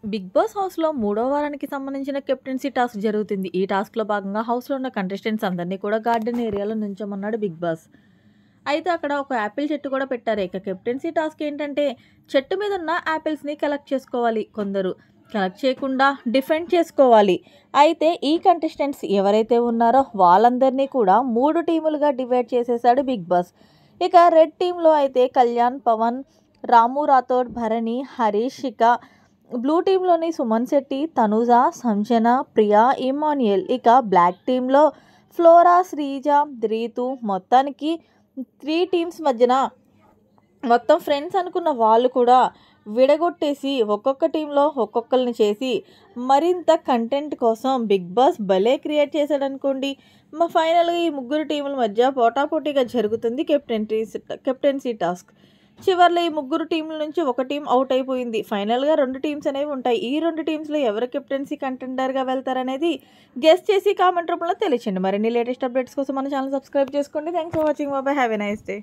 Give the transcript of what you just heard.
Big boss హౌస్‌లో మూడో వారానికి సంబంధించిన కెప్టెన్సీ టాస్క్ జరుగుతుంది. ఈ టాస్క్‌లో భాగంగా హౌస్‌లో ఉన్న కంటెస్టెంట్స్ అందరినీ కూడా గార్డెన్ ఏరియాలో నుంచోమన్నాడు బిగ్ బాస్. అయితే అక్కడ ఒక యాపిల్ చెట్టు కూడా పెట్టారు. ఇక కెప్టెన్సీ టాస్క్ ఏంటంటే చెట్టు మీద ఉన్న యాపిల్స్‌ని కలెక్ట్ చేసుకోవాలి కొందరు. కలెక్ట్ చేయకుండా డిఫెండ్ చేసుకోవాలి. అయితే ఈ కంటెస్టెంట్స్ ఎవరైతే ఉన్నారో వాళ్ళందరినీ కూడా 3 టీములుగా డివైడ్ చేసేసాడు బిగ్ బాస్. ఇక రెడ్ టీమ్‌లో అయితే కళ్యాణ్, పవన్, రాము రాథోడ్, భరణి, హరీష్, ఇక బ్లూ టీంలోని సుమన్ శెట్టి, తనుజ, సంజన, ప్రియా, ఇమాన్యుయల్. ఇక బ్లాక్ టీంలో ఫ్లోరా, శ్రీజ, రీతు. మొత్తానికి 3 టీమ్స్ మధ్యన మొత్తం ఫ్రెండ్స్ అనుకున్న వాళ్ళు కూడా విడగొట్టేసి ఒక్కొక్క టీంలో ఒక్కొక్కరిని చేసి మరింత కంటెంట్ కోసం బిగ్ బాస్ భలే క్రియేట్ చేశాడనుకోండి. ఫైనల్గా ఈ ముగ్గురు టీముల మధ్య పోటాపోటీగా జరుగుతుంది కెప్టెన్సీ టాస్క్. చివర్లో ఈ ముగ్గురు టీంల నుంచి ఒక టీం అవుట్ అయిపోయింది. ఫైనల్గా 2 టీమ్స్ అనేవి ఉంటాయి. ఈ 2 టీమ్స్లో ఎవరు కెప్టెన్సీ కంటెండర్గా వెళ్తారనేది గెస్ చేసి కామెంట్ రూపంలో తెలియచేయండి. మరిన్ని లేటెస్ట్ అప్డేట్స్ కోసం మన ఛానల్ సబ్స్క్రైబ్ చేసుకోండి. Thanks for watching. Bye. Have a nice day.